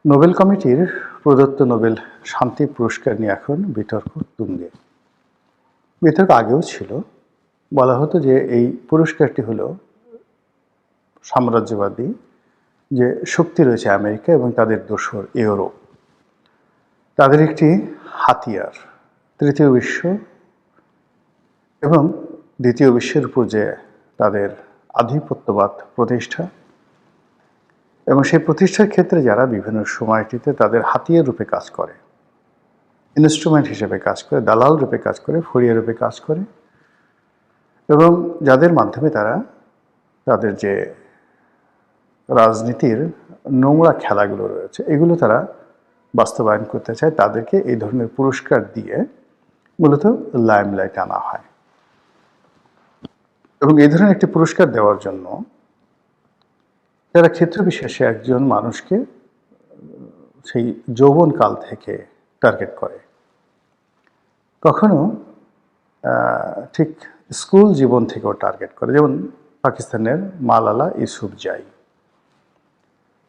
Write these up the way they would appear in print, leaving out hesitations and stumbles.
Nobel কমিটির প্রদত্ত Nobel শান্তি পুরস্কার নিয়ে এখন বিতর্ক তুঙ্গে। বিতর্ক আগেও ছিল। বলা হতো যে এই পুরস্কারটি হলো সাম্রাজ্যবাদী যে শক্তি রয়েছে আমেরিকা এবং তাদের দোসর ইউরোপ, তাদের একটি হাতিয়ার তৃতীয় বিশ্ব এবং দ্বিতীয় বিশ্বের উপর যে তাদের আধিপত্যবাদ প্রতিষ্ঠা এবং সেই প্রতিষ্ঠার ক্ষেত্রে যারা বিভিন্ন সময়টিতে তাদের হাতিয়ার রূপে কাজ করে, ইনস্ট্রুমেন্ট হিসেবে কাজ করে, দালাল রূপে কাজ করে, ফড়িয়া রূপে কাজ করে এবং যাদের মাধ্যমে তারা তাদের যে রাজনীতির নোংরা খেলাগুলো রয়েছে এগুলো তারা বাস্তবায়ন করতে চায়, তাদেরকে এই ধরনের পুরস্কার দিয়ে মূলত লাইমলাইট আনা হয়। এবং এই ধরনের একটি পুরস্কার দেওয়ার জন্য যারা ক্ষেত্র বিশেষে একজন মানুষকে সেই যৌবনকাল থেকে টার্গেট করে, কখনো ঠিক স্কুল জীবন থেকেও টার্গেট করে, যেমন পাকিস্তানের মালালা ইউসুফজাই।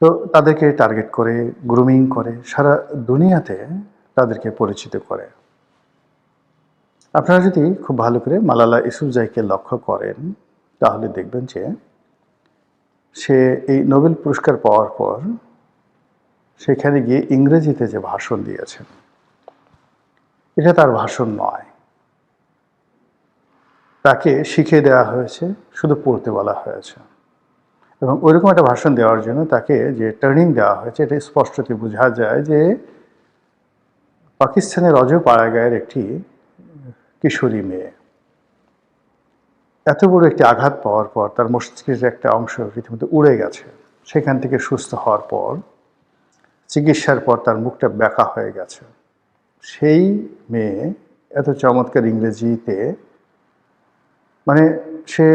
তো তাদেরকে টার্গেট করে, গ্রুমিং করে, সারা দুনিয়াতে তাদেরকে পরিচিত করে। আপনারা যদি খুব ভালো করে মালালা ইউসুফজাইকে লক্ষ্য করেন তাহলে দেখবেন যে সে এই নোবেল পুরস্কার পাওয়ার পর সেখানে গিয়ে ইংরেজিতে যে ভাষণ দিয়েছেন, এটা তার ভাষণ নয়, তাকে শিখিয়ে দেওয়া হয়েছে, শুধু পড়তে বলা হয়েছে। এবং ওইরকম একটা ভাষণ দেওয়ার জন্য তাকে যে ট্রেনিং দেওয়া হয়েছে, এটা স্পষ্টতই বোঝা যায় যে পাকিস্তানের অজপাড়াগাঁয়ের একটি কিশোরী মেয়ে এত বড় একটি আঘাত পাওয়ার পর তার মস্তিষ্কের একটা অংশ রীতিমতো উড়ে গেছে। সেখান থেকে সুস্থ হওয়ার পর চিকিৎসার পর তার মুখটা ব্যাকা হয়ে গেছে। সেই মেয়ে এত চমৎকার ইংরেজিতে, মানে সে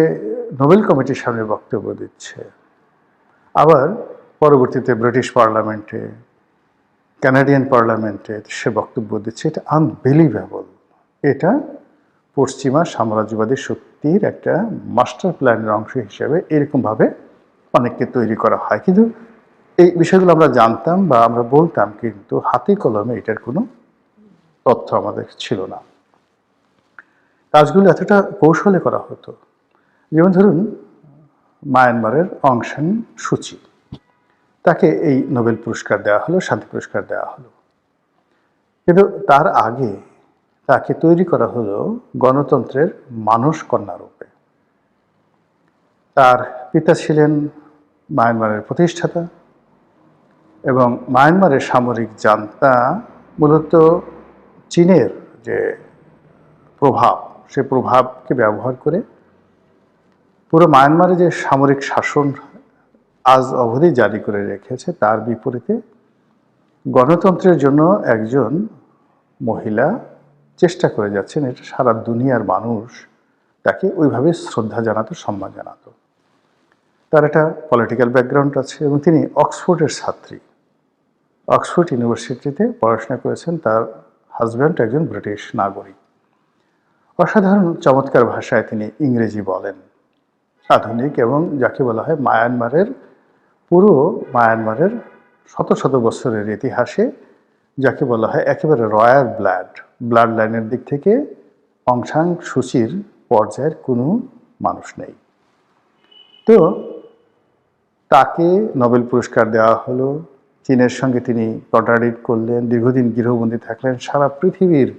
নোবেল কমিটির সামনে বক্তব্য দিচ্ছে, আবার পরবর্তীতে ব্রিটিশ পার্লামেন্টে, কানাডিয়ান পার্লামেন্টে সে বক্তব্য দিচ্ছে। এটা আনবিলিভেবল। এটা পশ্চিমা সাম্রাজ্যবাদী শক্তির একটা মাস্টার প্ল্যানের অংশ হিসেবে এরকমভাবে অনেককে তৈরি করা হয়। কিন্তু এই বিষয়গুলো আমরা জানতাম বা আমরা বলতাম, কিন্তু হাতে কলমে এটার কোনো তথ্য আমাদের ছিল না। কাজগুলো এতটা কৌশলে করা হতো। যেমন ধরুন মায়ানমারের অং সান সুচি, তাকে এই নোবেল পুরস্কার দেওয়া হলো, শান্তি পুরস্কার দেওয়া হলো। কিন্তু তার আগে তাকে তৈরি করা হলো গণতন্ত্রের মানস কন্যা রূপে। তার পিতা ছিলেন মায়ানমারের প্রতিষ্ঠাতা এবং মায়ানমারের সামরিক জান্তা মূলত চীনের যে প্রভাব, সে প্রভাবকে ব্যবহার করে পুরো মায়ানমারে যে সামরিক শাসন আজ অবধি জারি করে রেখেছে, তার বিপরীতে গণতন্ত্রের জন্য একজন মহিলা চেষ্টা করে যাচ্ছেন। এটা সারা দুনিয়ার মানুষ তাকে ওইভাবে শ্রদ্ধা জানাতো, সম্মান জানাতো। তার একটা পলিটিক্যাল ব্যাকগ্রাউন্ড আছে এবং তিনি অক্সফোর্ডের ছাত্রী। অক্সফোর্ড ইউনিভার্সিটিতে পড়াশোনা করেছেন। তার হাজব্যান্ড একজন ব্রিটিশ নাগরিক। অসাধারণ চমৎকার ভাষায় তিনি ইংরেজি বলেন, আধুনিক, এবং যাকে বলা হয় পুরো মায়ানমারের শত শত বছরের ইতিহাসে যাকে বলা হয় একেবারে রয়্যাল ব্লাড লাইনের দিক থেকে অং সান সুচির পর্যায়ের কোনো মানুষ নেই। তো তাকে নোবেল পুরস্কার দেওয়া হলো। চীনের সঙ্গে তিনি কন্ট্রাডিক্ট করলেন, দীর্ঘদিন গৃহবন্দী থাকলেন, সারা পৃথিবীর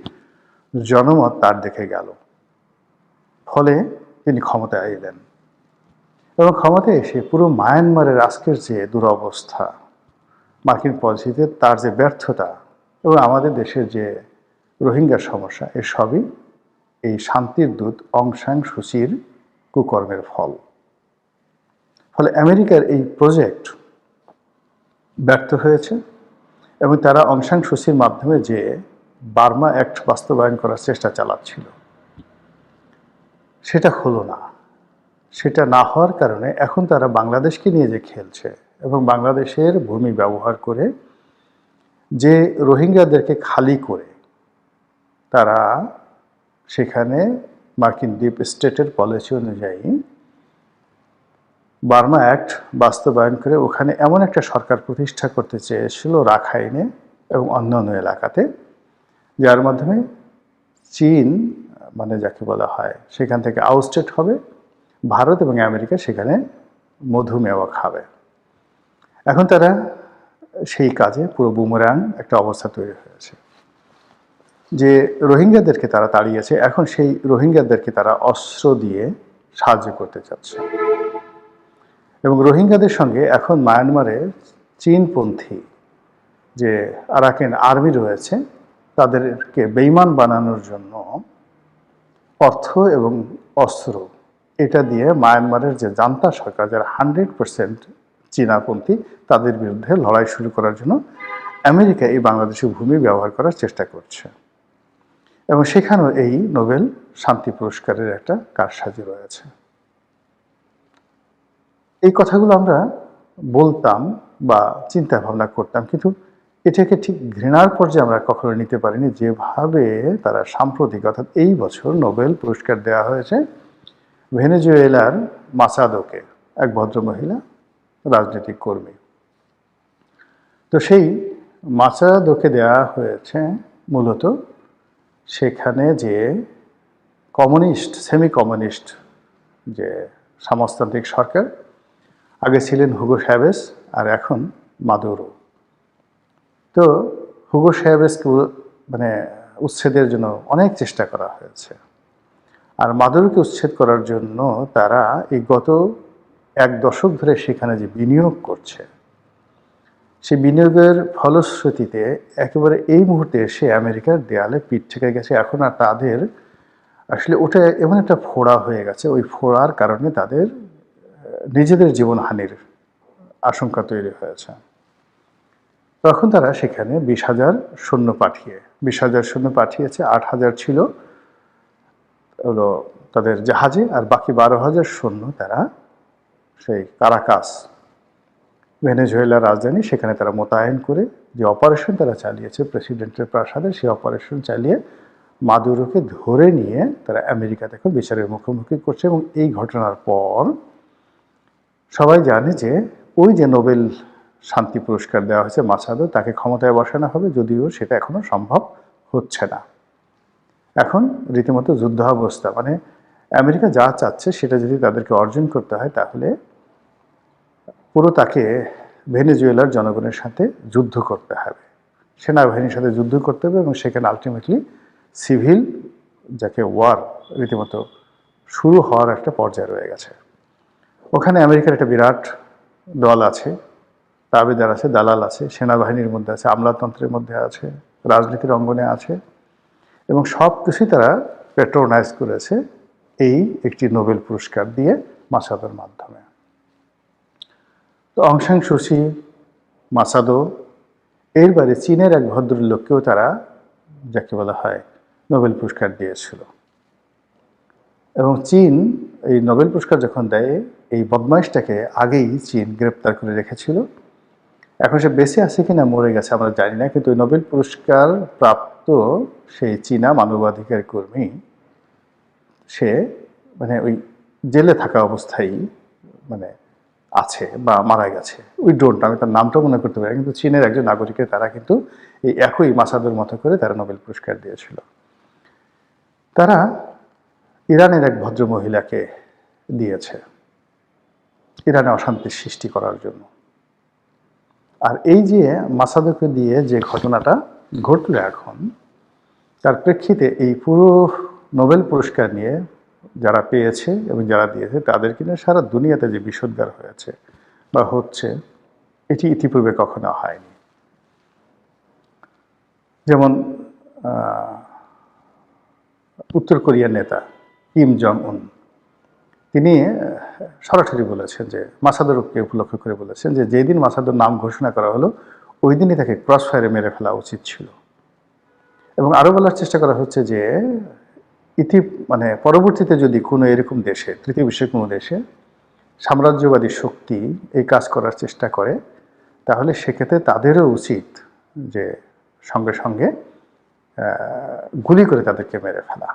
জনমত তার দেখে গেল। ফলে তিনি ক্ষমতায় এলেন এবং ক্ষমতায় এসে পুরো মায়ানমারের আজকের যে দুরবস্থা, মার্কিন পলিসিতে তার যে ব্যর্থতা এবং আমাদের দেশের যে রোহিঙ্গার সমস্যা, এর সবই এই শান্তির দূত অং সান সুচির কুকর্মের ফল। ফলে আমেরিকার এই প্রজেক্ট ব্যর্থ হয়েছে এবং তারা অং সান সুচির মাধ্যমে যে বার্মা অ্যাক্ট বাস্তবায়ন করার চেষ্টা চালাচ্ছিল, সেটা হলো না। সেটা না হওয়ার কারণে এখন তারা বাংলাদেশকে নিয়ে যে খেলছে এবং বাংলাদেশের ভূমি ব্যবহার করে যে রোহিঙ্গাদেরকে খালি করে তারা সেখানে মার্কিন ডিপ স্টেটের পলিসি অনুযায়ী বার্মা অ্যাক্ট বাস্তবায়ন করে ওখানে এমন একটা সরকার প্রতিষ্ঠা করতে চেয়েছিল রাখাইনে এবং অন্যান্য এলাকাতে, যার মাধ্যমে চীন মানে যাকে বলা হয় সেখান থেকে আউটস্টেট হবে, ভারত এবং আমেরিকা সেখানে মধুমেহ খাবে। এখন তারা সেই কাজে পুরো বুমেরাং একটা অবস্থা তৈরি হয়েছে যে রোহিঙ্গাদেরকে তারা তাড়িয়েছে, এখন সেই রোহিঙ্গাদেরকে তারা অস্ত্র দিয়ে সাহায্য করতে চাচ্ছে। এবং রোহিঙ্গাদের সঙ্গে এখন মায়ানমারে চীনপন্থী যে আরাকান আর্মি রয়েছে তাদেরকে বেইমান বানানোর জন্য অর্থ এবং অস্ত্র এটা দিয়ে মায়ানমারের যে জান্তা সরকার যারা 100% চীনাপন্থী তাদের বিরুদ্ধে লড়াই শুরু করার জন্য আমেরিকা এই বাংলাদেশের ভূমি ব্যবহার করার চেষ্টা করছে। এবং সেখানেও এই নোবেল শান্তি পুরস্কারের একটা কারসাজি রয়েছে। এই কথাগুলো আমরা বলতাম বা চিন্তা ভাবনা করতাম, কিন্তু এটাকে ঠিক ঘৃণার পর্যায়ে আমরা কখনো নিতে পারিনি যেভাবে তারা সাম্প্রতিক অর্থাৎ এই বছর নোবেল পুরস্কার দেওয়া হয়েছে ভেনেজুয়েলার মাসাদোকে, এক ভদ্রমহিলা রাজনৈতিক কর্মী। তো সেই মাসাদোকে দেওয়া হয়েছে মূলত সেখানে যে কমিউনিস্ট সেমি কমিউনিস্ট যে সমাজতান্ত্রিক সরকার, আগে ছিলেন হুগো চ্যাভেজ আর এখন মাদুরো। তো হুগো চ্যাভেজকে মানে উচ্ছেদের জন্য অনেক চেষ্টা করা হয়েছে, আর মাদুরোকে উচ্ছেদ করার জন্য তারা এই গত 1 দশক ধরে সেখানে যে বিনিয়োগ করছে, সেই বিনিয়োগের ফলশ্রুতিতে একেবারে এই মুহূর্তে এসে আমেরিকার দেয়ালে পিঠ থেকে গেছে। এখন আর তাদের আসলে ওটা এমন একটা ফোড়া হয়ে গেছে, ওই ফোড়ার কারণে তাদের নিজেদের জীবনহানির আশঙ্কা তৈরি হয়েছে। তখন তারা সেখানে 20,000 সৈন্য পাঠিয়ে 20,000 সৈন্য পাঠিয়েছে, 8,000 ছিল হলো তাদের জাহাজে, আর বাকি 12,000 সৈন্য তারা সেই কারাকাস ভেনেজুয়েলার রাজধানী সেখানে তারা মোতায়েন করে যে অপারেশন তারা চালিয়েছে প্রেসিডেন্টের প্রাসাদে, সেই অপারেশন চালিয়ে মাদুরোকে ধরে নিয়ে তারা আমেরিকাতে এখন বিচারের মুখোমুখি করছে। এবং এই ঘটনার পর সবাই জানে যে ওই যে নোবেল শান্তি পুরস্কার দেওয়া হয়েছে মাসাদো, তাকে ক্ষমতায় বসানো হবে, যদিও সেটা এখনো সম্ভব হচ্ছে না। এখন রীতিমতো যুদ্ধাবস্থা, মানে আমেরিকা যা চাচ্ছে সেটা যদি তাদেরকে অর্জন করতে হয় তাহলে পুরো তাকে ভেনেজুয়েলার জনগণের সাথে যুদ্ধ করতে হবে, সেনাবাহিনীর সাথে যুদ্ধ করতে হবে, এবং সেখানে আলটিমেটলি সিভিল যাকে ওয়ার রীতিমতো শুরু হওয়ার একটা পর্যায়ে রয়ে গেছে। ওখানে আমেরিকার একটা বিরাট দল আছে, তাবেদার আছে, দালাল আছে, সেনাবাহিনীর মধ্যে আছে, আমলাতন্ত্রের মধ্যে আছে, রাজনীতির অঙ্গনে আছে, এবং সব কিছুই তারা প্যাট্রোনাইজ করেছে এই একটি নোবেল পুরস্কার দিয়ে মাসাদোর মাধ্যমে। তো অং সান সু চি, মাসাদো, এর বাইরে চীনের এক ভদ্রলোককেও তারা যাকে বলা হয় নোবেল পুরস্কার দিয়েছিল। এবং চীন এই নোবেল পুরস্কার যখন দেয়, এই বদমাইশটাকে আগেই চীন গ্রেপ্তার করে রেখেছিল। এখন সে বেঁচে আছে কিনা মরে গেছে আমরা জানি না, কিন্তু ওই নোবেল পুরস্কার প্রাপ্ত সেই চীনা মানবাধিকার কর্মী সে মানে ওই জেলে থাকা অবস্থায় মানে আছে বা মারা গেছে, উই ডোন্ট, আমি তার নামটা মনে করতে পারি, কিন্তু চীনের একজন নাগরিকের তারা কিন্তু এই একই মাসাদোর মতো করে তারা নোবেল পুরস্কার দিয়েছিল। তারা ইরানের এক ভদ্র মহিলাকে দিয়েছে ইরানে অশান্তির সৃষ্টি করার জন্য। আর এই যে মাসাদোকে দিয়ে যে ঘটনাটা ঘটল এখন, তার প্রেক্ষিতে এই পুরো নোবেল পুরস্কার নিয়ে যারা পেয়েছে এবং যারা দিয়েছে তাদেরকে নিয়ে সারা দুনিয়াতে যে বিষোদ্গার হয়েছে বা হচ্ছে, এটি ইতিপূর্বে কখনো হয়নি। যেমন উত্তর কোরিয়ার নেতা কিম জং উন, তিনি সরাসরি বলেছেন যে মাসাদোরকে উপলক্ষ করে বলেছেন যে যেদিন মাসাদোর নাম ঘোষণা করা হলো ওই দিনই তাকে ক্রস ফায়ারে মেরে ফেলা উচিত ছিল। এবং আরও বলার চেষ্টা করা হচ্ছে যে মানে পরবর্তীতে যদি কোনো এরকম দেশে, তৃতীয় বিশ্বের কোনো দেশে সাম্রাজ্যবাদী শক্তি এই কাজ করার চেষ্টা করে, তাহলে সেক্ষেত্রে তাদেরও উচিত যে সঙ্গে সঙ্গে গুলি করে তাদেরকে মেরে ফেলা।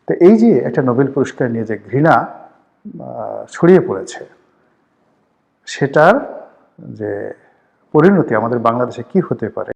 তো এই যে একটা নোবেল পুরস্কার নিয়ে যে ঘৃণা ছড়িয়ে পড়েছে, সেটার যে পরিণতি আমাদের বাংলাদেশে কি হতে পারে